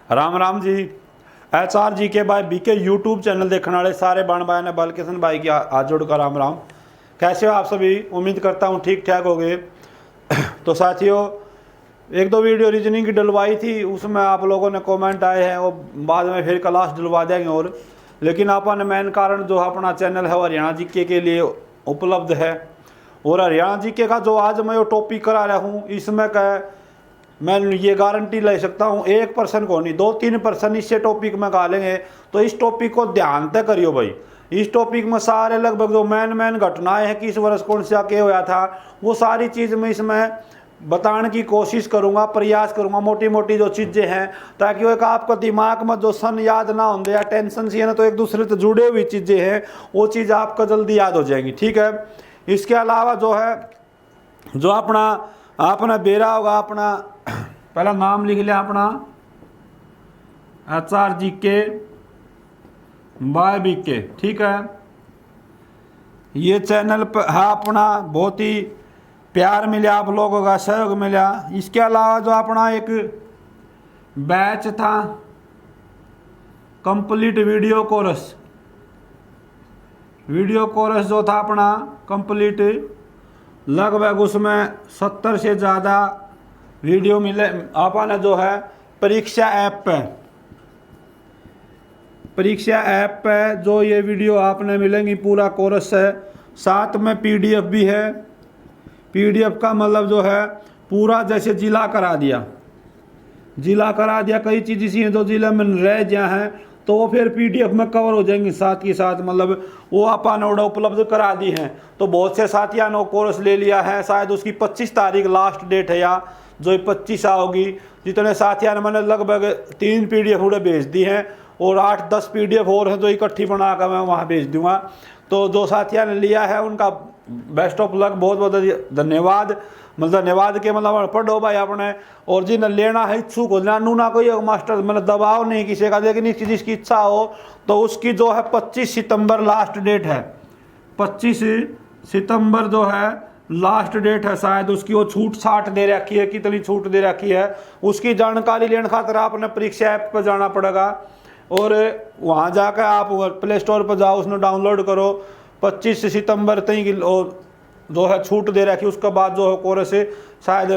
Ram Ram ji. HR जी के भाई BK YouTube channel देखने वाले सारे बण भाई ने बलकिशन भाई की हाथ जोड़कर राम राम। कैसे हो आप सभी? उम्मीद करता हूँ ठीक ठाक हो गए। तो साथियों, एक दो वीडियो रीजनिंग की डलवाई थी, उसमें आप लोगों ने कमेंट आए हैं, वो बाद में फिर क्लास डलवा देंगे। और लेकिन अपन मेन कारण जो अपना चैनल है वो हरियाणा जीके के लिए उपलब्ध है। और हरियाणा जीके का जो आज मैं वो टॉपिक करा रहा हूँ, इसमें क्या मैं ये गारंटी ले सकता हूँ 1% को नहीं 2-3% इससे टॉपिक में गा लेंगे। तो इस टॉपिक को ध्यान तक करियो भाई। इस टॉपिक में सारे लगभग जो मेन घटनाएं हैं, किस वर्ष कौन सा क्या हुआ था, वो सारी चीज़ मैं इसमें बताने की कोशिश करूंगा, प्रयास करूंगा, मोटी मोटी जो चीज़ें हैं, ताकि वो एक आपका दिमाग में जो सन याद ना होंगे या टेंशन सी है ना, तो एक दूसरे से जुड़े हुई चीज़ें हैं, वो चीज़ आपका जल्दी याद हो जाएंगी। ठीक है। इसके अलावा जो है, जो अपना आपने बेरा होगा, अपना पहला नाम लिख लिया अपना HR जीके बाय बीके। ठीक है। ये चैनल पर है अपना, बहुत ही प्यार मिला, आप लोगों का सहयोग मिला। इसके अलावा जो अपना एक बैच था कंप्लीट वीडियो कोर्स जो था अपना कंप्लीट, लगभग उसमें 70 से ज़्यादा वीडियो मिले। आपने जो है परीक्षा ऐप पे जो ये वीडियो आपने मिलेंगी, पूरा कोर्स है, साथ में PDF भी है। PDF का मतलब जो है पूरा जैसे जिला करा दिया, कई चीज़ इसी हैं जो जिले में रह गया हैं, तो वो फिर PDF में कवर हो जाएंगी साथ के साथ, मतलब वो आपन ऑर्डर उपलब्ध करा दी हैं। तो बहुत से साथियों ने कोर्स ले लिया है, शायद उसकी 25 तारीख लास्ट डेट है, या जो 25 होगी। जितने साथियों ने मैंने लगभग 3 PDF उड़े भेज दी हैं, और 8-10 PDF और हैं जो इकट्ठी बना कर मैं वहाँ भेज दूँगा। तो जो साथियों ने लिया है उनका बेस्ट ऑफ लक, बहुत बहुत धन्यवाद। मतलब धन्यवाद के मतलब पढ़ो भाई आपने, और जिन्हें लेना है इच्छुक हो, ना कोई मास्टर मतलब दबाव नहीं किसी का, लेकिन जिसकी इच्छा हो तो उसकी जो है 25 सितंबर लास्ट डेट है। 25 सितंबर जो है लास्ट डेट है, शायद उसकी वो छूट दे रखी है, कितनी छूट दे रखी है उसकी जानकारी लेने खातिर आपने परीक्षा ऐप पर जाना पड़ेगा, और वहाँ जाकर आप प्ले स्टोर पर जाओ, उसमें डाउनलोड करो। 25 सितंबर तक जो है छूट दे रखी, उसके बाद जो है कोर्स शायद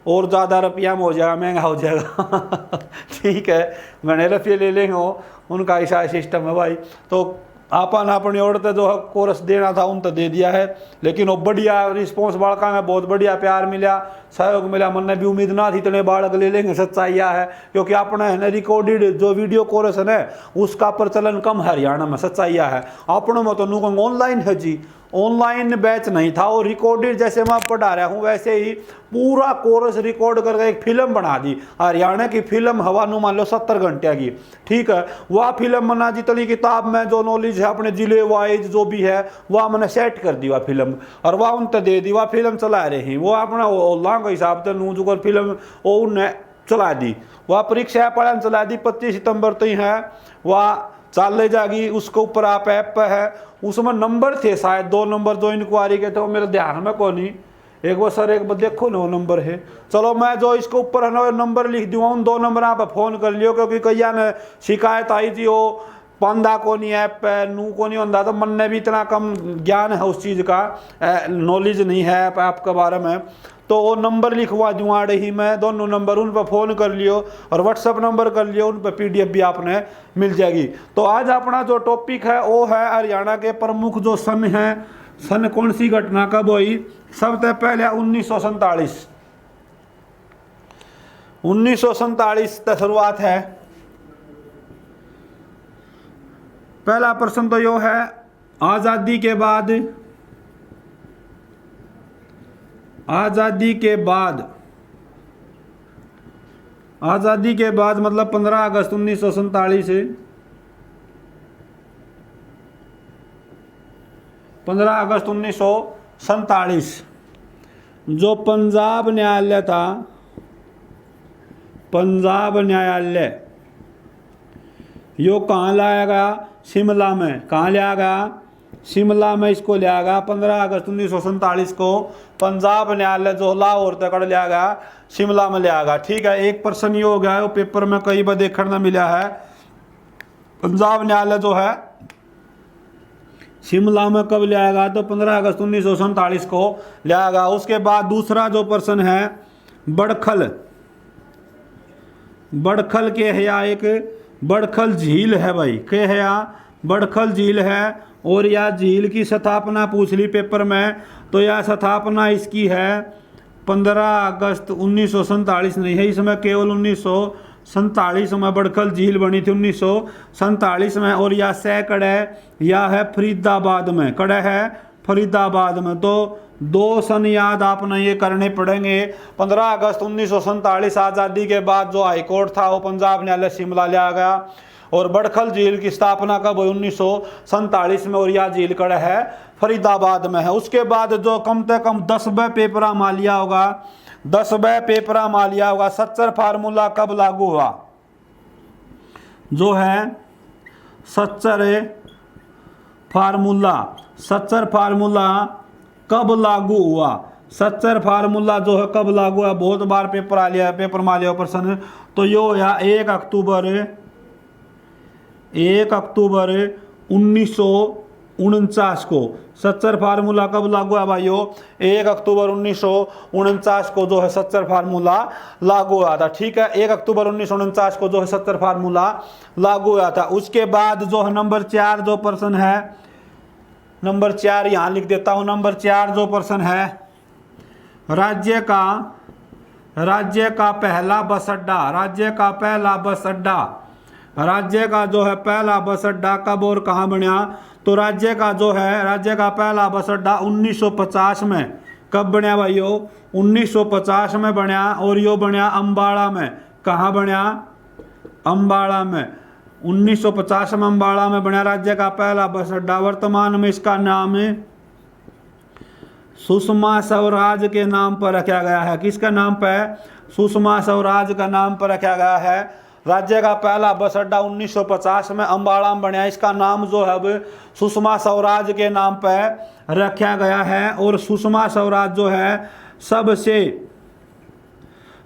और ज़्यादा रुपया में हो जाएगा, महंगा हो जाएगा। ठीक है, मैंने रुपये ले लेंगे, उनका ऐसा सिस्टम है भाई। तो आपन अपनी औरतें जो है कोर्स देना था उन तो दे दिया है, लेकिन वो बढ़िया रिस्पॉन्स बालका में बहुत बढ़िया प्यार मिला, सहयोग मिला। मन ने भी उम्मीद ना थी इतने बालक ले लेंगे, सच्चाई है, क्योंकि अपने है ना रिकॉर्डेड जो वीडियो कोर्स है ना, उसका प्रचलन कम है हरियाणा में, सच्चाई है। अपनों में तो नूकंग ऑनलाइन है जी, ऑनलाइन बैच नहीं था, और रिकॉर्डेड जैसे मैं पढ़ा रहा हूँ वैसे ही पूरा कोर्स रिकॉर्ड करके एक फिल्म बना दी। हरियाणा की फिल्म हवा नु मान लो 70 घंटे की। ठीक है, वह फिल्म बना, जितनी किताब में जो नॉलेज है अपने जिले वाइज जो भी है वह मैंने सेट कर दी वह फिल्म, और वह उन तक दे दी। वह फिल्म चला रही वो अपना लॉन्ग हिसाब से नू जो फिल्म वो उन्हें चला दी, वह परीक्षा पढ़ाने चला दी। 25 सितंबर तक है वह चाल ले जाएगी। उसके ऊपर आप ऐप पे है, उसमें नंबर थे शायद 2 नंबर जो इंक्वायरी के थे, वो मेरे ध्यान में को नहीं, एक बार सर एक बार देखो ना वो नंबर है। चलो मैं जो इसके ऊपर है ना नंबर लिख दूंगा, उन 2 नंबर आप फ़ोन कर लियो, क्योंकि कई ने शिकायत आई थी वो पंदा को नहीं ऐप पे नू को नहीं होता, तो मन ने भी इतना कम ज्ञान है उस चीज़ का, नॉलेज नहीं है ऐप के बारे में। तो वो नंबर लिखवा दूँगा ही मैं, दोनों नंबर उन पर फ़ोन कर लियो, और व्हाट्सअप नंबर कर लियो, उन पर PDF भी आपने मिल जाएगी। तो आज अपना जो टॉपिक है वो है हरियाणा के प्रमुख जो सन हैं, सन कौन सी घटना कब हुई। सबसे पहले 1947 तक शुरुआत है। पहला प्रश्न तो यो है, आज़ादी के बाद मतलब 15 अगस्त 1947 से 15 अगस्त 1947 जो पंजाब न्यायालय था, पंजाब न्यायालय यो कहाँ लाया गया? शिमला में। कहाँ लाया गया? शिमला में इसको लिया गया 15 अगस्त 1947 को। पंजाब न्यायालय जो लाहौर तक लिया गया, शिमला में लिया गया। ठीक है, एक प्रश्न ये हो गया है, वो पेपर में कई बार देखने मिला है। पंजाब न्यायालय जो है शिमला में कब लिया गया, तो 15 अगस्त 1947 को लिया गया। उसके बाद दूसरा जो प्रश्न है, बड़खल, बड़खल के है या एक बड़खल झील है भाई, के है या बड़खल झील है। और यह झील की स्थापना पूछ ली पेपर में, तो यह स्थापना इसकी है 15 अगस्त 1947 नहीं है, इसमें केवल 1947 में बड़खल झील बनी थी 1947 में। और यह सह कड़े यह है फरीदाबाद में, कड़े है फरीदाबाद में। तो 2 सन याद आपने ये करने पड़ेंगे। 15 अगस्त 1947 आज़ादी के बाद जो हाईकोर्ट था वो पंजाब न्यायालय शिमला लिया गया। और बड़खल झील की स्थापना कब हुई, 1947 में। और यह झील कड़ा है फरीदाबाद में है। उसके बाद जो कम से कम 10वें पेपर मालिया होगा, 10वें पेपर मालिया होगा, सच्चर फार्मूला कब लागू हुआ, जो है सच्चर फार्मूला, सच्चर फार्मूला कब लागू हुआ, सच्चर फार्मूला जो है कब लागू हुआ। बहुत बार पेपर आ लिया, पेपर में आ लिया प्रश्न। तो यो या 1 अक्टूबर 1949 को सच्चर फार्मूला कब लागू हुआ भाइयों, 1 अक्टूबर 1949 को जो है सच्चर फार्मूला लागू हुआ था। ठीक है, 1 अक्टूबर 1949 को जो है सच्चर फार्मूला लागू हुआ था। उसके बाद जो है नंबर 4 जो प्रश्न है, नंबर 4 यहाँ लिख देता हूँ। नंबर 4 जो प्रश्न है, राज्य का पहला बस अड्डा, राज्य का पहला बस अड्डा, राज्य का जो है पहला बस अड्डा कब और कहाँ बना। तो राज्य का जो है, राज्य का पहला बस अड्डा 1950 में कब बना भाइयों, 1950 में बना। और यो बना अम्बाड़ा में, कहाँ बना, अम्बाड़ा में, 1950 में अम्बाड़ा में बना राज्य का पहला बस अड्डा। वर्तमान में इसका नाम सुषमा स्वराज के नाम पर रखा गया है। किसका नाम पर, सुषमा स्वराज का नाम पर रखा गया है। राज्य का पहला बस अड्डा 1950 में अम्बाड़ा में बना, इसका नाम जो है अब सुषमा स्वराज के नाम पर रखा गया है। और सुषमा स्वराज जो है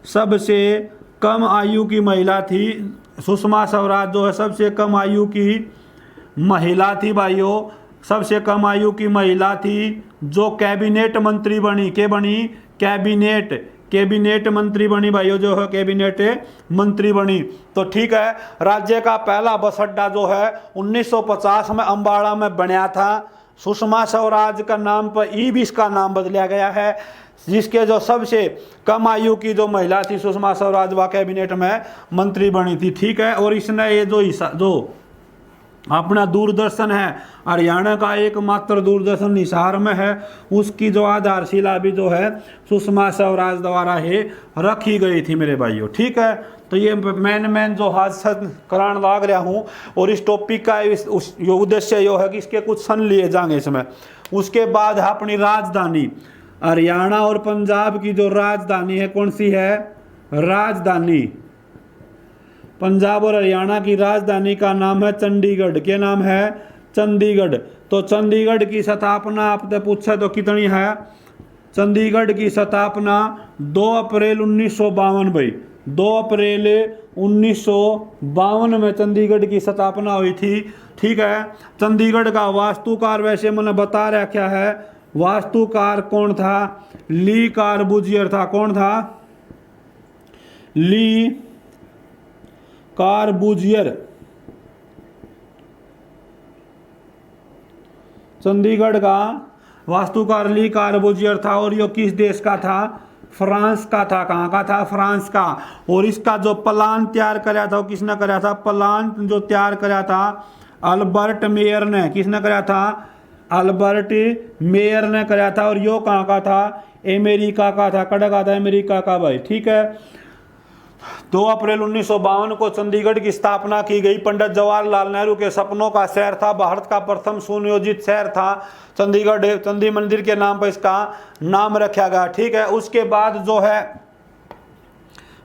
सबसे कम आयु की महिला थी। सुषमा स्वराज जो है सबसे कम आयु की महिला थी भाइयों, सबसे कम आयु की महिला थी जो कैबिनेट मंत्री बनी। के बनी, कैबिनेट मंत्री बनी भाइयों, जो है कैबिनेट मंत्री बनी। तो ठीक है, राज्य का पहला बस अड्डा जो है 1950 में अम्बाड़ा में बना था। सुषमा स्वराज का नाम पर भी इसका नाम बदला गया है, जिसके जो सबसे कम आयु की जो महिला थी सुषमा स्वराज वह कैबिनेट में मंत्री बनी थी। ठीक है, और इसने ये जो अपना दूरदर्शन है, हरियाणा का एकमात्र दूरदर्शन हिसार में है, उसकी जो आधारशिला भी जो है सुषमा स्वराज द्वारा ही रखी गई थी मेरे भाइयों। ठीक है, तो ये मैन जो हादसा कराने लाग रहा हूँ। और इस टॉपिक का उद्देश्य यो है कि इसके कुछ सन लिए जाएंगे इसमें। उसके बाद है अपनी राजधानी, हरियाणा और पंजाब की जो राजधानी है कौन सी है, राजधानी पंजाब और हरियाणा की राजधानी का नाम है चंडीगढ़। क्या नाम है, चंडीगढ़। तो चंडीगढ़ की स्थापना आपसे पूछे तो कितनी है, चंडीगढ़ की स्थापना 2 अप्रैल 1952 भाई, 2 अप्रैल 1952 में चंडीगढ़ की स्थापना हुई थी। ठीक है, चंडीगढ़ का वास्तुकार वैसे मैंने बता रखा है, वास्तुकार कौन था, ली कॉर्बूजियर था। कौन था, ली कॉर्बूजियर। चंडीगढ़ का वास्तुकार ली कॉर्बूजियर था। और ये किस देश का था, फ्रांस का था। कहाँ का था, फ्रांस का। और इसका जो प्लान तैयार कराया था वो किसने कराया था, प्लान जो तैयार कराया था अल्बर्ट मेयर ने। किसने कराया था, अल्बर्ट मेयर ने कराया था। और यो कहाँ का था, अमेरिका का था। कड़ा का था, अमेरिका का भाई। ठीक है, 2 अप्रैल 1952 को चंडीगढ़ की स्थापना की गई। पंडित जवाहरलाल नेहरू के सपनों का शहर था, भारत का प्रथम सुनियोजित शहर था चंडीगढ़। चंडी मंदिर के नाम पर इसका नाम रखा गया। ठीक है, उसके बाद जो है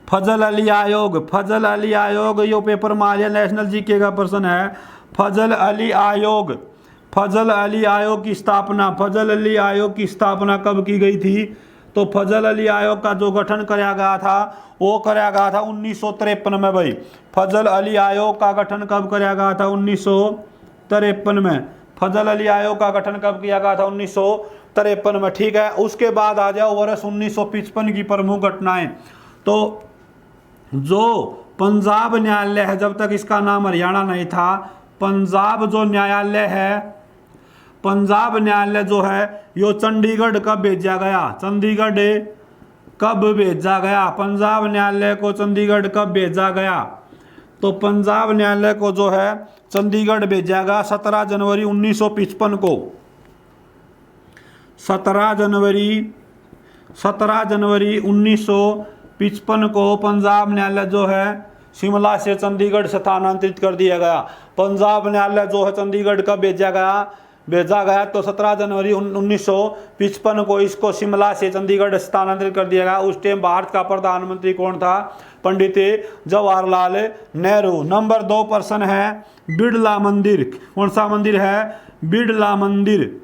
फजल अली आयोग, फजल अली आयोग यो पेपर में आ गया, नेशनल जीके का प्रश्न है। फजल अली आयोग फजल अली आयोग की स्थापना, फजल अली आयोग की स्थापना कब की गई थी? तो फजल अली आयोग का जो गठन कराया गया था वो कराया गया था 1953 में भाई। फजल अली आयोग का गठन कब कराया गया था? 1953 में। फजल अली आयोग का गठन कब किया गया था? 1953 में, ठीक है। उसके बाद आ जाओ वर्ष 1955 की प्रमुख घटनाएं। तो जो पंजाब न्यायालय है, जब तक इसका नाम हरियाणा नहीं था, पंजाब जो न्यायालय है, पंजाब न्यायालय जो है यो चंडीगढ़ कब भेजा गया? चंडीगढ़ कब भेजा गया? पंजाब न्यायालय को चंडीगढ़ कब भेजा गया? तो पंजाब न्यायालय को जो है चंडीगढ़ भेजा गया 17 जनवरी 1955 को। 17 जनवरी 1955 को पंजाब न्यायालय जो है शिमला से चंडीगढ़ स्थानांतरित कर दिया गया। पंजाब न्यायालय जो है चंडीगढ़ कब भेजा गया तो 17 जनवरी 1955 को इसको शिमला से चंडीगढ़ स्थानांतरित कर दिया गया। उस टाइम भारत का प्रधानमंत्री कौन था? पंडित जवाहरलाल नेहरू। नंबर 2 प्रश्न है बिड़ला मंदिर। कौन सा मंदिर है? बिड़ला मंदिर।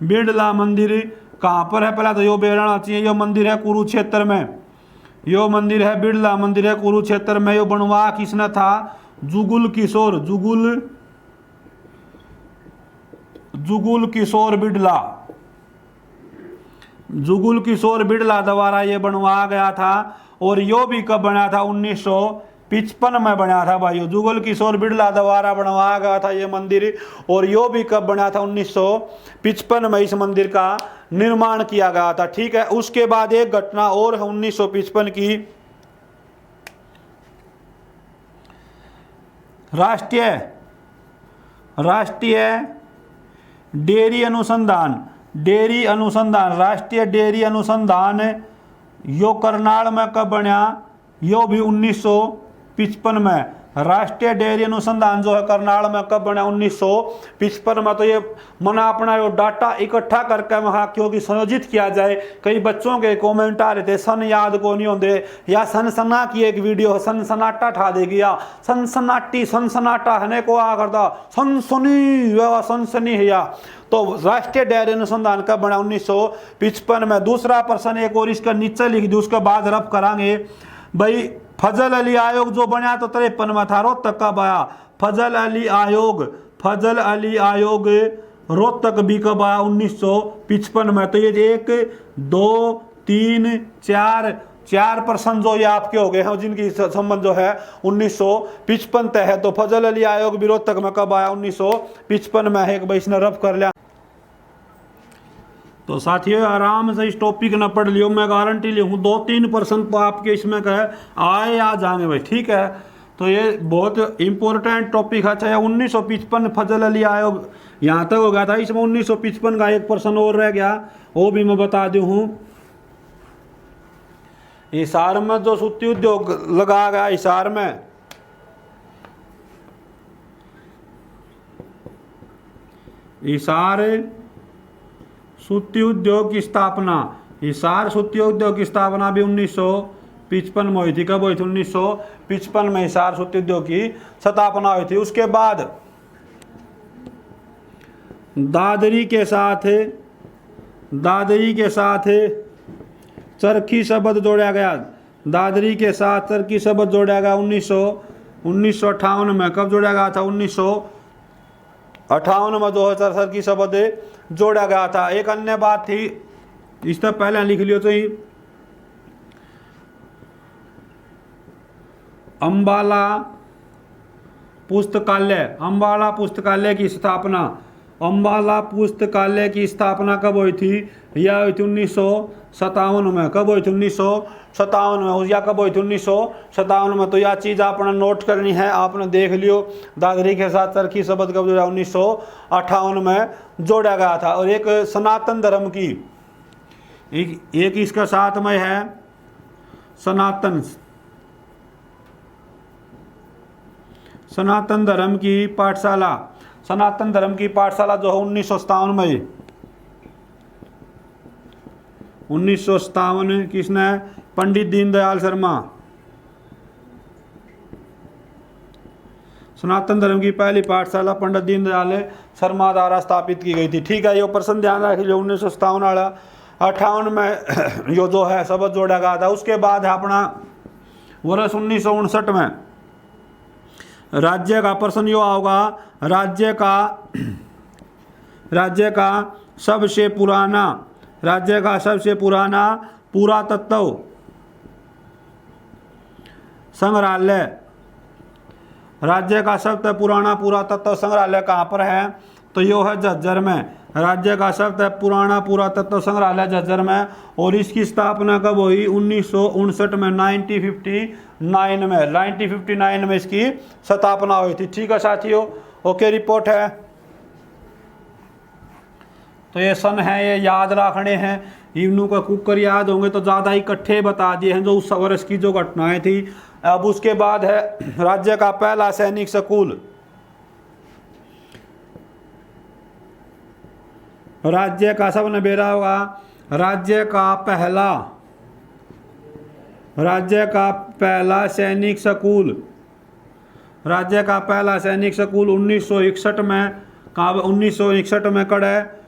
बिड़ला मंदिर कहाँ पर है? पहला तो यो बेराना चाहिए। यो मंदिर है कुरुक्षेत्र में। यो मंदिर है बिड़ला मंदिर है कुरुक्षेत्र में। यो बनवा किसने था? जुगुल किशोर बिड़ला। जुगुल किशोर बिड़ला द्वारा ये बनवाया गया था। और यो भी कब बना था? 1955 में बना था भाई। जुगुल किशोर बिड़ला द्वारा बनवाया गया था ये मंदिर। और यो भी कब बना था? 1955 में इस मंदिर का निर्माण किया गया था, ठीक है। उसके बाद एक घटना और है 1955 की। राष्ट्रीय डेयरी अनुसंधान राष्ट्रीय डेयरी अनुसंधान यो करनाल में कब बना? यो भी 1955 में। राष्ट्रीय डेयरी अनुसंधान जो है करनाल में कब बना? 1955 में। तो ये मना अपना यो डाटा इकट्ठा करके वहाँ क्योंकि संयोजित किया जाए। कई बच्चों के कमेंट आ रहे थे सन याद को नहीं होंगे, या सनसना की एक वीडियो सनसनाटा ठा देगी, या सनसनाटी सनसनाटा हने को आ करता सनसनी है या। तो राष्ट्रीय डेयरी अनुसंधान कब बना? 1955 में। दूसरा प्रश्न एक और इसका नीचे लिख दी, उसके बाद रब करांगे भाई। फजल अली आयोग जो बना तो 53 में था। रोहतक कब आया? फजल अली आयोग रोहतक भी कब आया? 1955 में। तो ये 1 2 3 4 प्रश्न जो ये आपके हो गए हैं जिनकी संबंध जो है 1955 तय है। तो फजल अली आयोग भी रोहतक में कब आया? 1955 में है। एक भाई इसने रफ कर लिया। तो साथियों आराम से इस टॉपिक न पढ़ लियो, मैं गारंटी ली हूँ 2-3 प्रश्न तो आपके इसमें कहे आए आ जाएंगे भाई, ठीक है। तो ये बहुत इंपॉर्टेंट टॉपिक है। चाहे 1955 फजल अली आयोग यहाँ तक हो गया था। इसमें 1955 का एक प्रश्न और रह गया, वो भी मैं बता दूँ हूँ। हिसार में जो सूती उद्योग लगा गया, हिसार सूती उद्योग की स्थापना, हिसार सूती उद्योग की स्थापना भी 1955 में हुई थी। कब हुई थी? 1955 में हिसार सूती उद्योग की स्थापना हुई थी। उसके बाद दादरी के साथ चरखी शब्द जोड़ा गया। दादरी के साथ चरखी शब्द जोड़ा गया 1958 में। कब जोड़ा गया था? 1958 में जो है चरखी शब्द जोड़ा गया था। एक अन्य बात थी, इससे पहले लिख लियो तो अम्बाला पुस्तकालय की स्थापना। अम्बाला पुस्तकालय की स्थापना कब हुई थी? यह हुई थी 1957 में। कब हुई थी? 1957 में। या कब हुई थी? 1957 में। तो यह चीज़ आपने नोट करनी है। आपने देख लियो दादरी के साथ चरखी शब्द कब जोड़ा? 1958 में जोड़ा गया था। और एक सनातन धर्म की एक इसका साथ में है सनातन धर्म की पाठशाला। सनातन धर्म की पाठशाला जो है 1957 में। 1957 किसने? पंडित दीनदयाल शर्मा। सनातन धर्म की पहली पाठशाला पंडित दीनदयाल शर्मा द्वारा स्थापित की गई थी। ठीक है, ये प्रश्न ध्यान रख लीजिए। 1957 वाला 58 में यो जो है शब्द जोड़ा गया था। उसके बाद है अपना वर्ष 1959 में राज्य का प्रश्न यो होगा, सबसे राज्य का सबसे पुराना पुरातत्व संग्रहालय, राज्य का सबसे पुराना पुरातत्व संग्रहालय कहाँ पर है? तो यो है झज्जर में। राज्य का सबसे पुराना पुरातत्व संग्रहालय झज्जर में। और इसकी स्थापना कब हुई? 1959 में, 1959 में इसकी स्थापना हुई थी। ठीक है साथियों, ओके, रिपोर्ट है। तो ये सन है, ये याद रखने हैं। इवनू का कुकर याद होंगे तो ज़्यादा इकट्ठे बता दिए हैं जो उस वर्ष की जो घटनाएं थी। अब उसके बाद है राज्य का पहला सैनिक स्कूल। राज्य का सबने बेरा होगा, राज्य का पहला सैनिक स्कूल, राज्य का पहला सैनिक स्कूल 1961 में कहाँ? 1961 में कड़ा है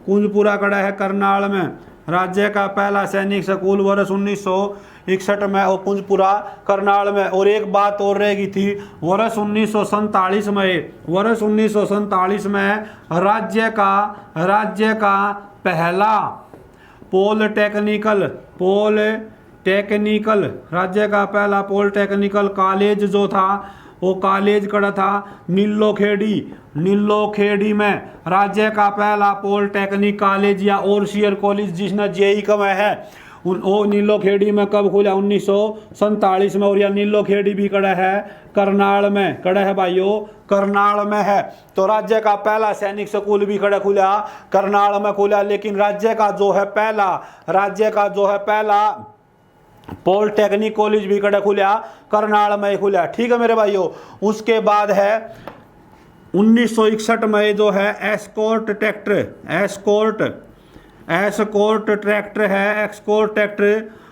कुंजपुरा कड़ा है करनाल में। राज्य का पहला सैनिक स्कूल वर्ष 1961 में और कुंजपुरा करनाल में। और एक बात और रहेगी थी, वर्ष 1947 में राज्य का पहला पॉलिटेक्निकल राज्य का पहला पॉलिटेक्निकल कॉलेज जो था वो कॉलेज कड़ा था नीलोखेड़ी में। राज्य का पहला पॉलिटेक्निक कॉलेज या ओरसियर कॉलेज जिसने जेई कम है वो नीलोखेड़ी में कब खुला? 1947 में। और यह नीलोखेड़ी भी कड़ा है करनाल में, कड़ा है भाइयों, करनाल में है। तो राज्य का पहला सैनिक स्कूल भी कड़ा खुला करनाल में खुला। लेकिन राज्य का जो है पहला पॉलिटेक्निक कॉलेज भी कड़ा खुला करनाल में खुला। ठीक है मेरे भाइयों। उसके बाद है 1961 में जो है एस्कॉर्ट ट्रैक्टर।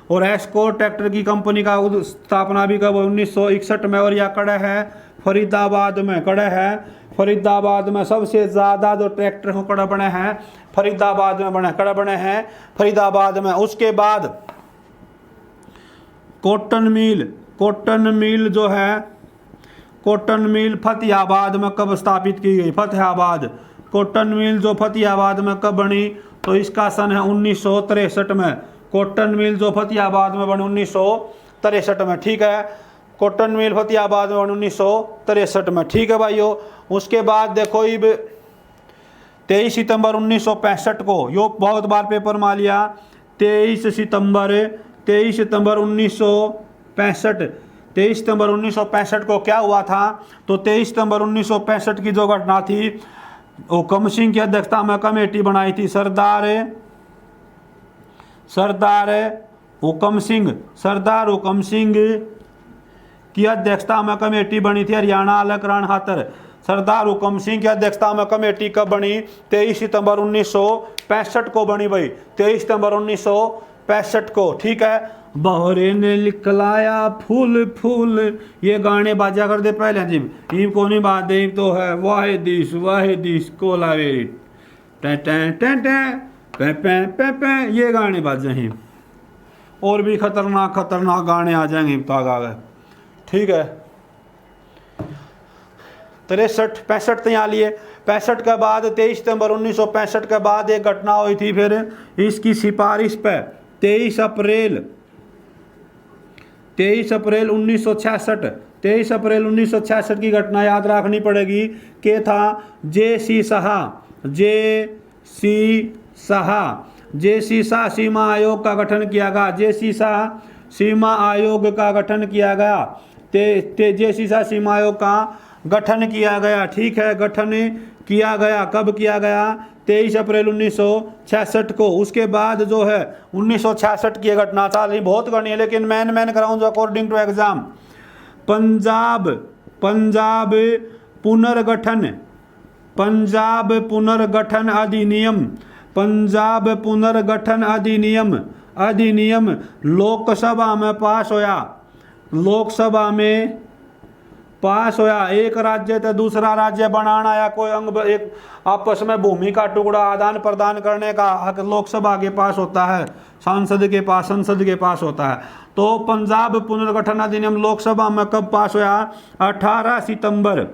और एस्कॉर्ट ट्रैक्टर की कंपनी का स्थापना भी कब? 1961 में। और यह कड़ा है फरीदाबाद में। सबसे ज़्यादा जो ट्रैक्टर हो कड़ा बने हैं फरीदाबाद में। उसके बाद कॉटन मिल फतेहाबाद में कब स्थापित की गई? कॉटन मिल जो फतेहाबाद में कब बनी? तो इसका सन है 1963 में। कॉटन मिल जो फतेहाबाद में बनी 1963 में। ठीक है, कॉटन मिल फतेहाबाद में बनी 1963 में। ठीक है भाइयों। उसके बाद देखो 23 सितंबर 1965 को, यो बहुत बार पेपर में लिया, 23 सितंबर 1965 को क्या हुआ था? तो 23 सितंबर 1965 की जो घटना थी हुकम सिंह की अध्यक्षता में कमेटी बनाई थी। सरदार हुकम सिंह की अध्यक्षता में कमेटी बनी थी हरियाणा अलग कराने खातर। सरदार हुकम सिंह की अध्यक्षता में कमेटी कब बनी? 23 सितंबर 1965 को बनी भाई, 23 सितंबर 1965 को। ठीक है। बहरे ने लिखलाया फूल, ये गाने बाजा कर दे पहले जी। ईम को नहीं बात दे तो है वाहे दिस कोलावेरी पे ये गाने बाज जाएंगे। और भी खतरनाक गाने आ जाएंगे तागा। ठीक है। 63-65 तैयार लिए। 65 के बाद 23 सितंबर 1965 के बाद एक घटना हुई थी फिर इसकी सिफारिश पे 23 अप्रैल 1966 की घटना याद रखनी पड़ेगी। के था जे.सी. शाह सीमा आयोग का गठन किया गया। जे.सी. शाह सीमा आयोग का गठन किया गया। जे.सी. शाह सीमा आयोग का गठन किया गया। ठीक है, गठन किया गया। कब किया गया? 23 अप्रैल 1966 को। उसके बाद जो है 1966 की घटना था, बहुत करनी है लेकिन मैन कराऊँ जो अकॉर्डिंग टू एग्जाम। पंजाब पुनर्गठन अधिनियम लोकसभा में पास होया। लोकसभा में पास होया। एक राज्य तो दूसरा राज्य बनाना या कोई अंग एक आपस में भूमि का टुकड़ा आदान प्रदान करने का हक लोकसभा के पास होता है, संसद के पास होता है। तो पंजाब पुनर्गठन अधिनियम लोकसभा में कब पास होया? 18 सितंबर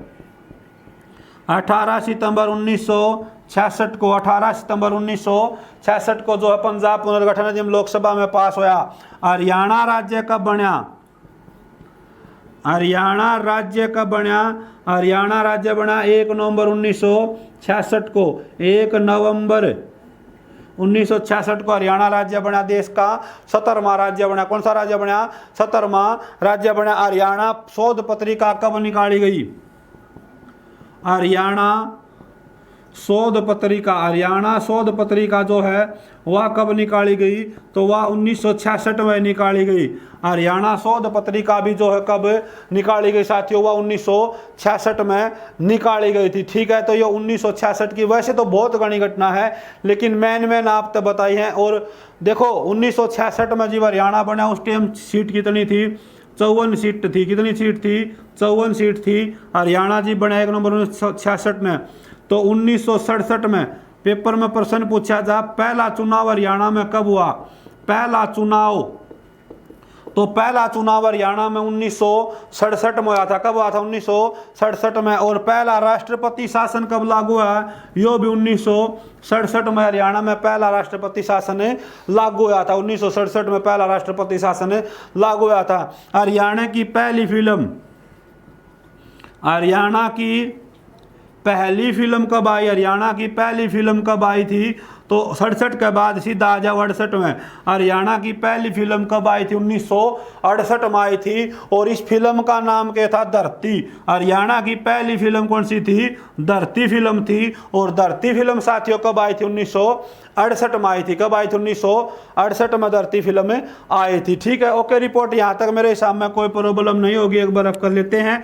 1966 को, 18 सितंबर 1966 को जो है पंजाब पुनर्गठन अधिनियम लोकसभा में पास होया। हरियाणा राज्य कब बनया? हरियाणा राज्य कब बना? हरियाणा राज्य बना 1 नवंबर 1966 को। 1 नवंबर 1966 को हरियाणा राज्य बना। देश का 17वां राज्य बना। कौन सा राज्य बना? 17वां राज्य बना। हरियाणा शोध पत्रिका कब निकाली गई? हरियाणा शोध पत्रिका जो है वह कब निकाली गई? तो वह 1966 में निकाली गई। हरियाणा शोध पत्रिका भी जो है कब निकाली गई साथियों? वह 1966 में निकाली गई थी। ठीक है, तो ये 1966 की वैसे तो बहुत घनी घटना है, लेकिन मैन आप तो बताई है। और देखो 1966 में जब हरियाणा बना उस टाइम सीट कितनी थी? 54 सीट थी। कितनी सीट थी? 54 सीट थी। हरियाणा जी बना 1 नवंबर 1966 में। तो 1967 में पेपर में प्रश्न पूछा जा पहला चुनाव हरियाणा में कब हुआ? पहला चुनाव हरियाणा में 1967 में हुआ था। कब हुआ था? 1967 में। और पहला राष्ट्रपति शासन कब लागू हुआ? यो भी 1967 में हरियाणा में पहला राष्ट्रपति शासन लागू हुआ था। 1967 में पहला राष्ट्रपति शासन लागू हुआ था। हरियाणा की पहली फिल्म कब आई? हरियाणा की पहली फिल्म कब आई थी? तो 67 के बाद सीधा आ जाओ 68 में। हरियाणा की पहली फिल्म कब आई थी? 1968 में आई थी। और इस फिल्म का नाम क्या था? धरती। हरियाणा की पहली फिल्म कौन सी थी? धरती फिल्म थी। और धरती फिल्म साथियों कब आई थी? 1968 में आई थी। कब आई थी? 1968 में धरती फिल्म आई थी। ठीक है, ओके। रिपोर्ट यहाँ तक मेरे हिसाब में कोई प्रॉब्लम नहीं होगी। एक बार अब कर लेते हैं।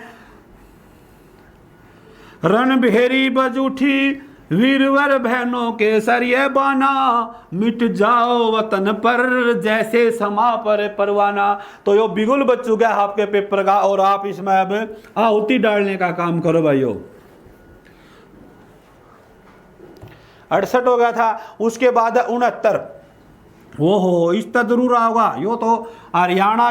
रणबिहेरी बज उठी वीरवर बहनों के सरिये बाना, मिट जाओ वतन पर जैसे समा पर परवाना। तो यो बिगुल बज चुका है आपके पेपर का, और आप इसमें अब आहुति डालने का काम करो भाइयों। 68 हो गया था। उसके बाद 69। ओहो, इस तक जरूर होगा। यो तो हरियाणा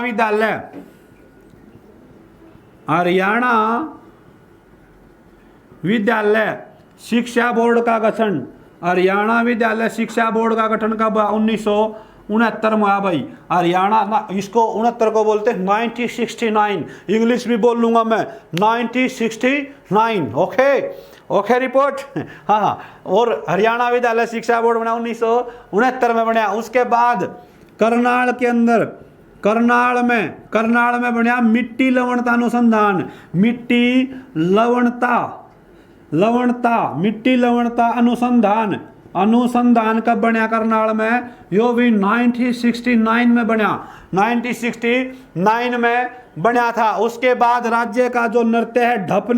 विद्यालय शिक्षा बोर्ड का गठन। हरियाणा विद्यालय शिक्षा बोर्ड का गठन कब? 1969 में। भाई हरियाणा, इसको 69 को बोलते हैं 1969। इंग्लिश भी बोल लूंगा मैं, 1969। Okay report. हाँ, और हरियाणा विद्यालय शिक्षा बोर्ड बना 1969 में बना। उसके बाद करनाल में बना मिट्टी लवणता अनुसंधान। मिट्टी लवणता अनुसंधान कब बना करनाल में? यो भी 1969 में बना। 1969 में बना था। उसके बाद राज्य का जो नृत्य है ढप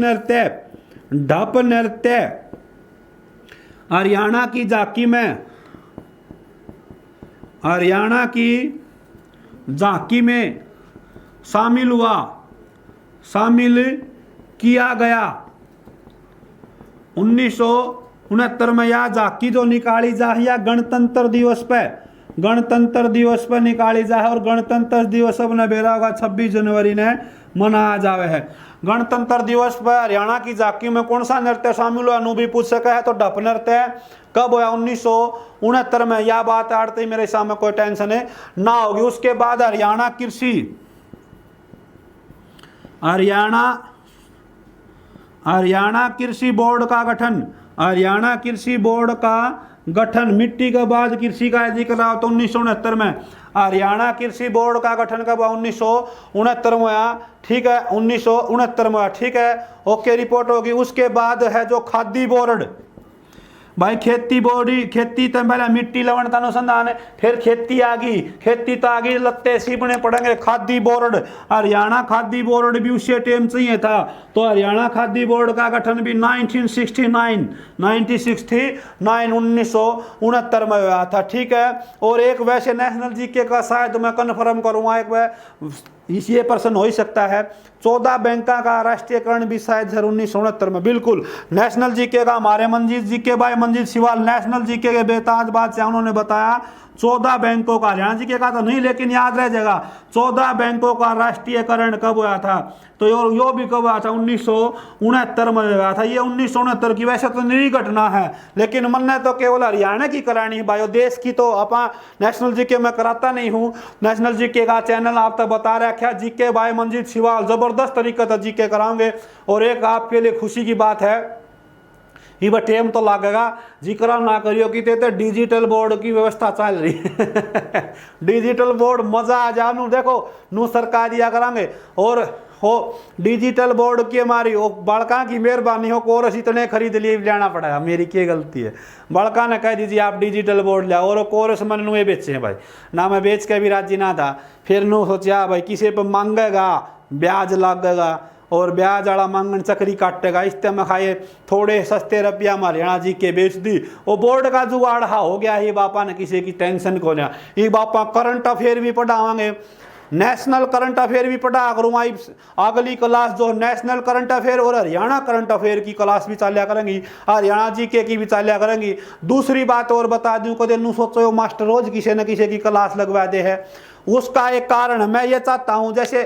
नृत्य हरियाणा की झांकी में शामिल किया गया। 1969 में यह झांकी जो निकाली जा है गणतंत्र दिवस पे निकाली जा है। और गणतंत्र दिवस अब नबेरा होगा 26 जनवरी ने मनाया जावे है। गणतंत्र दिवस पर हरियाणा की झांकी में कौन सा नृत्य शामिल हुआ? अनु भी पूछ सका है। तो ढप नृत्य कब हुआ? 1969 में। यह बात आड़ते ही मेरे सामने कोई टेंशन ना होगी। उसके बाद हरियाणा कृषि बोर्ड का गठन। मिट्टी के बाद कृषि का जिक्र रहा तो 1969 में। हरियाणा कृषि बोर्ड का गठन कब? 1969 में हुआ। ठीक है, 1969 में हुआ। ठीक है, ओके रिपोर्ट होगी। उसके बाद है जो खादी बोर्ड। भाई खेती तो पहले मिट्टी लवणता अनुसंधान, फिर खेती आ गई लत्ते सीपने पड़ेंगे। खादी बोर्ड, हरियाणा खादी बोर्ड भी उसी टाइम चाहिए था। तो हरियाणा खादी बोर्ड का गठन भी 1969 1969 में हुआ था। ठीक है, और एक वैसे नेशनल जीके का शायद मैं कन्फर्म करूंगा, एक ये प्रश्न हो ही सकता है। 14 बैंकों का राष्ट्रीयकरण भी शायद 1969 में, बिल्कुल। नेशनल जीके का हमारे मंजीत जीके भाई मंजीत सिवाल नेशनल जीके के बेताज बादशाह, उन्होंने बताया 14 बैंकों का, हरियाणा जीके का तो नहीं लेकिन याद रह जाएगा, 14 बैंकों का राष्ट्रीयकरण कब हुआ था, तो यो भी कब हुआ था, 1969 में हुआ था। ये 1969 की वैसे तो नई घटना है, लेकिन मन तो केवल हरियाणा की करानी है भाई, देश की तो अपा नेशनल जीके में कराता नहीं हूँ। नेशनल जीके का चैनल आप तक बता रखा है, जीके भाई मंजीत सिवाल जबरदस्त तरीके से जीके कराओगे। और एक आपके लिए खुशी की बात है, ये बट टेम तो लागेगा, जिक्र ना करियो कि ते डिजिटल बोर्ड की व्यवस्था चल रही है डिजिटल बोर्ड मजा आ जानू, देखो नू सरकार दिया करांगे। और हो डिजिटल बोर्ड की हमारी वो बड़का की मेहरबानी हो, कोरस इतने खरीद लिए जाना पड़ेगा, मेरी क्या गलती है। बड़का ने कह दीजिए आप डिजिटल बोर्ड लाओ, और कोरस मैंने नुए बेचे हैं भाई ना, मैं बेच के भी राजी ना था। फिर नू सोचा भाई किसी पर मांगेगा ब्याज लगेगा, और ब्याज वाला मांगन चक्री काटेगा, इस में खाए थोड़े सस्ते रुपया हमारे हरियाणा जी के बेच दी। वो बोर्ड का जुगाड़ हो गया, ये बापा ने किसी की टेंशन को लिया। ये बापा करंट अफेयर भी पढ़ावांगे, नेशनल करंट अफेयर भी पढ़ा करूँ। अगली क्लास जो नेशनल करंट अफेयर और हरियाणा करंट अफेयर की क्लास भी चालिया करेंगी, हरियाणा जीके की भी चालिया करेंगी। दूसरी बात और बता दूं, कदे नू सोचो मास्टर रोज किसी न किसी की क्लास लगवा दे है, उसका एक कारण मैं ये चाहता हूँ जैसे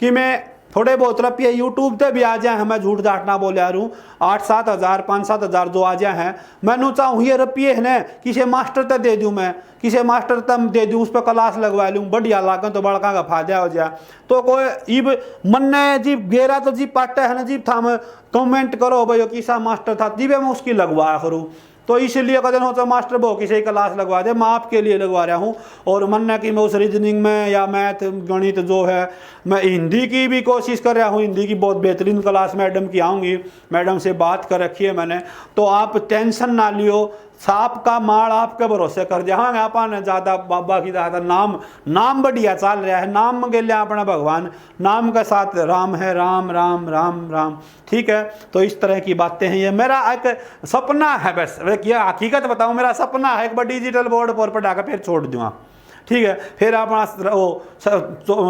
कि मैं थोड़े बहुत रुपये यूट्यूब पे भी आ जाए, हमें झूठ झाट ना बोले आ रू, 8-7 हज़ार 5-7 हज़ार जो आ जाए हैं, मैनू चाहूँ ये रुपये है ना किसी मास्टर तक दे दूँ, मैं किसी मास्टर तक दे दूँ, उस पर क्लास लगवा लूँ, बढ़िया लागन तो बड़का का फायदा हो जाए। तो कोई इब मन ने जी गेरा तो जी पाटा है ना जी था, मैं कमेंट करो भाई किसा मास्टर था जी मैं उसकी लगवाया करूँ। तो इसलिए कदन होता मास्टर वो किसी क्लास लगवा दे, मैं आपके लिए लगवा रहा हूँ। और मन है कि मैं उस रीजनिंग में या मैथ गणित जो है, मैं हिंदी की भी कोशिश कर रहा हूँ, हिंदी की बहुत बेहतरीन क्लास मैडम की आऊँगी, मैडम से बात कर रखी है मैंने। तो आप टेंशन ना लियो, सांप का माड़ आपके भरोसे कर जाएंगे अपन, ज़्यादा बाबा की ज़्यादा नाम बढ़िया चल रहा है, नाम मंगे लिया अपना भगवान, नाम के साथ राम है, राम राम राम राम, ठीक है। तो इस तरह की बातें हैं, ये मेरा एक सपना है, बस यह हकीकत बताऊं, मेरा सपना है एक बार डिजिटल बोर्ड पर पढ़ा कर फिर छोड़ दूँगा, ठीक है। फिर अपना वो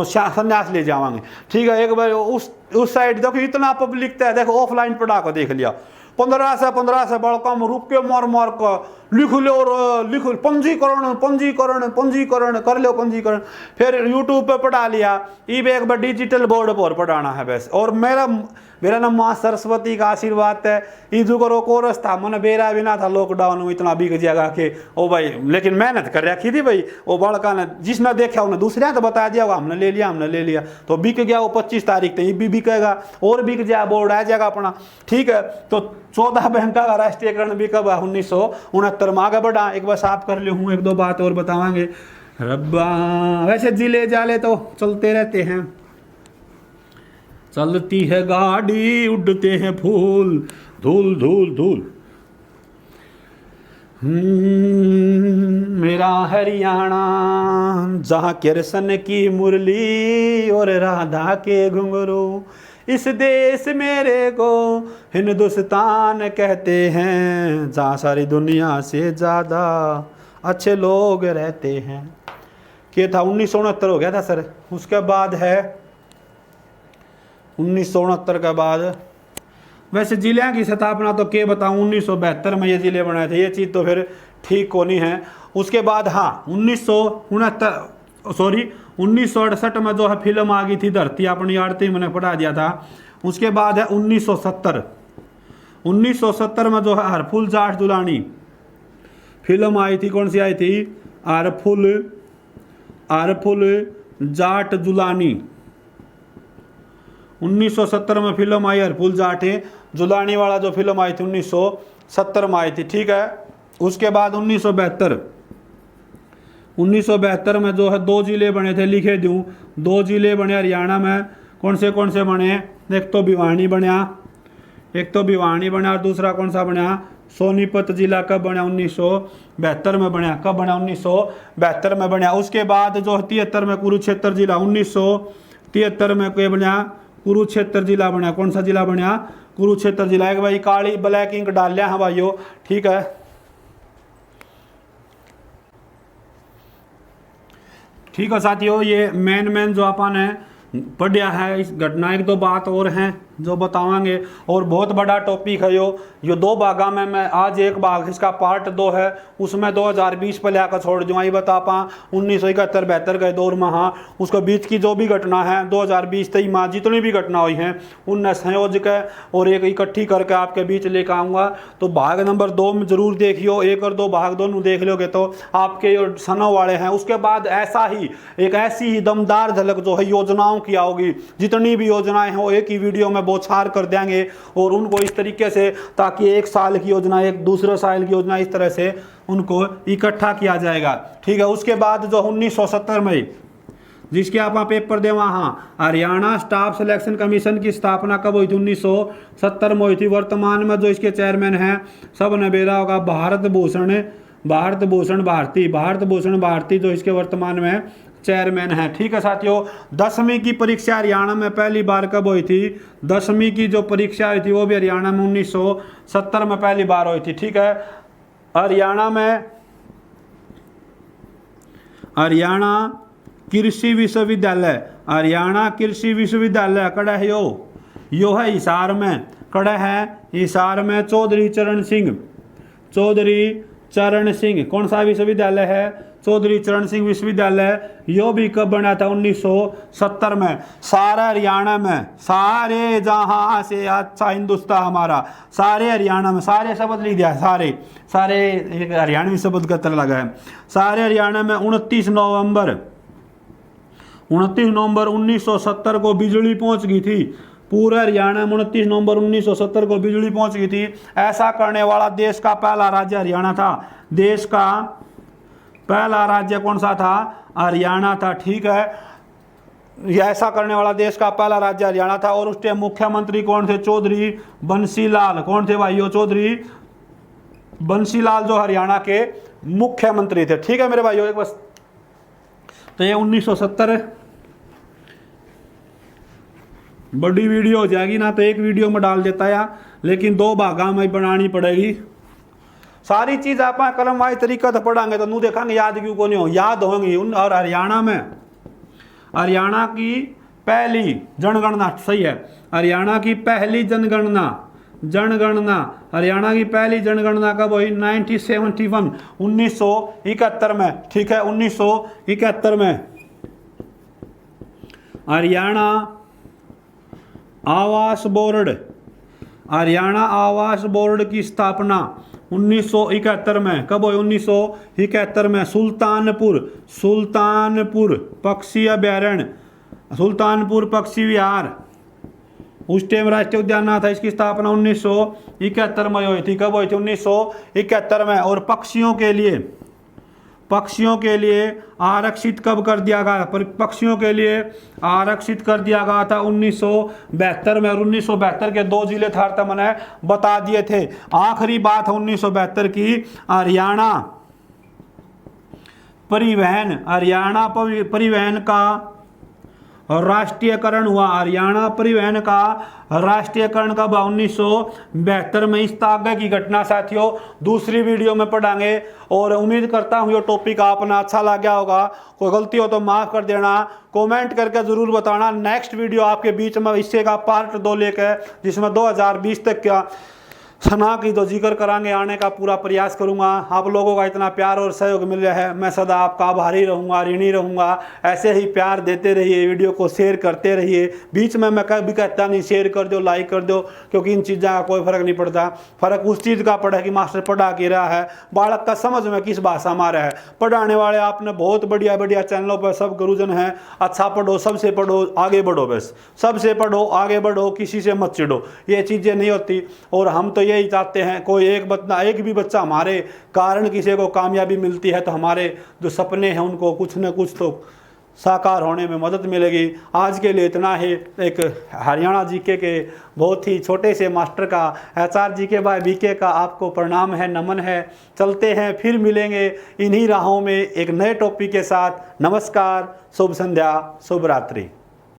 संन्यास ले जावांगे, ठीक है। एक बार उस साइड देखो इतना पब्लिक है, देखो ऑफलाइन पढ़ा कर देख लिया, 15 से बड़का में रुक के मार कर लिख लो, और लिख पंजीकरण पंजीकरण पंजीकरण कर लो पंजीकरण, फिर यूट्यूब पे पढ़ा लिया। ये भी एक बार डिजिटल बोर्ड पर पढ़ाना है बस। और मेरा नाम माँ सरस्वती का आशीर्वाद है, ईजू करो कोरस था, मन बेरा भी ना था लॉकडाउन में इतना बिक जाएगा कि ओ भाई, लेकिन मेहनत कर रखी थी भाई। वो बड़का ने जिसने देखा उन्हें दूसरे तो बता दिया होगा, हमने ले लिया तो बिक गया। वो 25 तारीख तक ये भी बिकेगा और बिक जाए, बोर्ड आ जाएगा अपना, ठीक है। तो 14 बैंक का राष्ट्रीयकरण भी कब है, 1969 में आगे बढ़ा। एक बस आप कर ले हूँ, 1-2 बात और बतावांगे रब्बा। वैसे जिले जाले तो चलते रहते हैं, चलती है गाड़ी उड़ते हैं फूल, धूल धूल धूल। मेरा हरियाणा जहाँ कृष्ण की मुरली और राधा के घुंघरू, इस देश मेरे को हिंदुस्तान कहते हैं, जहाँ सारी दुनिया से ज़्यादा अच्छे लोग रहते हैं। क्या था, 1969 हो गया था सर। उसके बाद है 1969 के बाद वैसे जिले की स्थापना तो क्या बताऊँ, 1972 में ये ज़िले बनाए थे, ये चीज़ तो फिर ठीक होनी है। उसके बाद हाँ 1968 में जो है फिल्म आ गई थी धरती अपनी आरती, मैंने पढ़ा दिया था। उसके बाद है 1970 में जो है हरफुल जाट दुलानी फिल्म आई थी। कौन सी आई थी, हरफुल जाट दुलानी। 1970 में फिल्म आई हरफुल जाट जुलानी वाला, जो फिल्म आई थी 1970 में आई थी, ठीक है। उसके बाद 1972 में जो है 2 जिले बने थे, लिखे दूँ 2 जिले बने हरियाणा में। कौन से बने, एक तो भिवानी बना और दूसरा कौन सा बना, सोनीपत जिला कब बना, 1972 में बना। कब बना, 1972 में बना। उसके बाद जो 73 में कुरुक्षेत्र जिला, 1973 में क्या बना, कुरुक्षेत्र जिला बना। कौन सा जिला बना, कुरुक्षेत्र जिला। एक भाई काली ब्लैक इंक डाल लिया है भाइयों, ठीक है। ठीक है साथियों, ये मेन जो अपन है बढ़िया है। इस घटना एक दो बात और हैं जो बतावांगे, और बहुत बड़ा टॉपिक है यो 2 भागा में मैं आज एक भाग इसका पार्ट 2 है, उसमें 2020 पर लेकर छोड़ दूँगा। ये बता पा 1971-72 के दौर में, हाँ उसके बीच की जो भी घटना है 2020-23 में जितनी भी घटना हुई हैं उनने संयोजक और एक इकट्ठी करके आपके बीच लेकर आऊँगा। तो भाग नंबर 2 में जरूर देखियो, 1 और 2 भाग दोनों देख लोगे तो आपके जो सनों वाले हैं। उसके बाद ऐसा ही एक ऐसी ही दमदार झलक जो है योजनाओं की आओगी, जितनी भी योजनाएं हैं वो एक ही वीडियो में बौछार कर देंगे और उनको इस तरीके से, ताकि 1 साल की योजना, एक दूसरे साल की योजना, इस तरह से उनको इकट्ठा किया जाएगा। ठीक है। उसके बाद जो 1970 में जिसके आप पेपर दे, वहाँ हरियाणा स्टाफ सिलेक्शन कमीशन की स्थापना कब हुई थी? 1970 में हुई थी। वर्तमान में जो इसके चेयरमैन हैं सब ने बेरा होगा, भारत भूषण भारती जो इसके वर्तमान में चेयरमैन है। ठीक है साथियों, 10वीं की परीक्षा हरियाणा में पहली बार कब हुई थी? 10वीं की जो परीक्षा हुई थी वो भी हरियाणा में 1970 में पहली बार हुई थी। ठीक है। हरियाणा कृषि विश्वविद्यालय कड़ा है यो है हिसार में, कड़ा है हिसार में। चौधरी चरण सिंह कौन सा विश्वविद्यालय है? चौधरी चरण सिंह विश्वविद्यालय। यो भी कब बना था? 1970 में। सारा हरियाणा में, सारे जहां से अच्छा हिंदुस्तान हमारा, सारे हरियाणा में, सारे शब्द लिख दिया, सारे एक हरियाणवी शब्द का तरह लगा है। सारे हरियाणा में 29 नवंबर 1970 को बिजली पहुंच गई थी। पूरे हरियाणा में 29 नवंबर 1970 को बिजली पहुंच गई थी। ऐसा करने वाला देश का पहला राज्य हरियाणा था। देश का पहला राज्य कौन सा था? हरियाणा था। ठीक है। ऐसा करने वाला देश का पहला राज्य हरियाणा था। और उसके मुख्यमंत्री कौन थे? चौधरी बंसीलाल। कौन थे भाइयों? चौधरी बंसीलाल जो हरियाणा के मुख्यमंत्री थे। ठीक है मेरे भाइयों, एक बस तो ये 1970 बड़ी वीडियो हो जाएगी ना, तो एक वीडियो में डाल देता है, लेकिन 2 भागा में बनानी पड़ेगी। सारी चीज आप कलम वाई तरीका तो पढ़ाएंगे तो नू देखेंगे याद क्यों को नहीं हो, याद होंगी। और हरियाणा की पहली जनगणना, सही है, हरियाणा की पहली जनगणना हरियाणा की पहली जनगणना कब हुई? 1971 में। ठीक है। 1971 में हरियाणा आवास बोर्ड की स्थापना 1971 में कब हुई? 1971 में। सुल्तानपुर पक्षी अभ्यारण्य, सुल्तानपुर पक्षी विहार उस टाइम राष्ट्रीय उद्यान था, इसकी स्थापना 1971 में हुई थी। कब हुई थी? 1971 में। और पक्षियों के लिए आरक्षित कब कर दिया गया? पक्षियों के लिए आरक्षित कर दिया गया था 1972 में। और 1972 के 2 जिले था मैंने बता दिए थे। आखिरी बात है 1972 की, हरियाणा परिवहन का राष्ट्रीयकरण हुआ। हरियाणा परिवहन का राष्ट्रीयकरण कब? 1972 में। इस आगे की घटना साथियों दूसरी वीडियो में पढ़ाएंगे। और उम्मीद करता हूँ ये टॉपिक आपने अच्छा लगा होगा। कोई गलती हो तो माफ कर देना, कमेंट करके जरूर बताना। नेक्स्ट वीडियो आपके बीच में इससे का पार्ट 2 लेकर, जिसमें 2020 तक का सना की तो जिक्र करांगे, आने का पूरा प्रयास करूंगा। आप लोगों का इतना प्यार और सहयोग मिल रहा है, मैं सदा आपका आभारी रहूंगा, ऋणी रहूंगा। ऐसे ही प्यार देते रहिए, वीडियो को शेयर करते रहिए। बीच में मैं कभी कहता नहीं शेयर कर दो, लाइक कर दो, क्योंकि इन चीज़ों का कोई फर्क नहीं पड़ता। फर्क उस चीज़ का पड़ा है कि मास्टर पढ़ा के रहा है, बालक का समझ में किस भाषा में रहा है। पढ़ाने वाले आपने बहुत बढ़िया बढ़िया चैनलों पर सब गुरुजन हैं। अच्छा पढ़ो, सबसे पढ़ो, आगे बढ़ो, बस सबसे पढ़ो, आगे बढ़ो, किसी से मत चिढ़ो। ये चीज़ें नहीं होती। और हम तो यही चाहते हैं कोई एक भी बच्चा हमारे कारण किसी को कामयाबी मिलती है तो हमारे जो सपने हैं उनको कुछ न कुछ तो साकार होने में मदद मिलेगी। आज के लिए इतना ही। एक हरियाणा जीके के बहुत ही छोटे से मास्टर का, HR जीके बाय BK का आपको प्रणाम है, नमन है। चलते हैं, फिर मिलेंगे इन्हीं राहों में एक नए टॉपिक के साथ। नमस्कार, शुभ संध्या, शुभ रात्रि।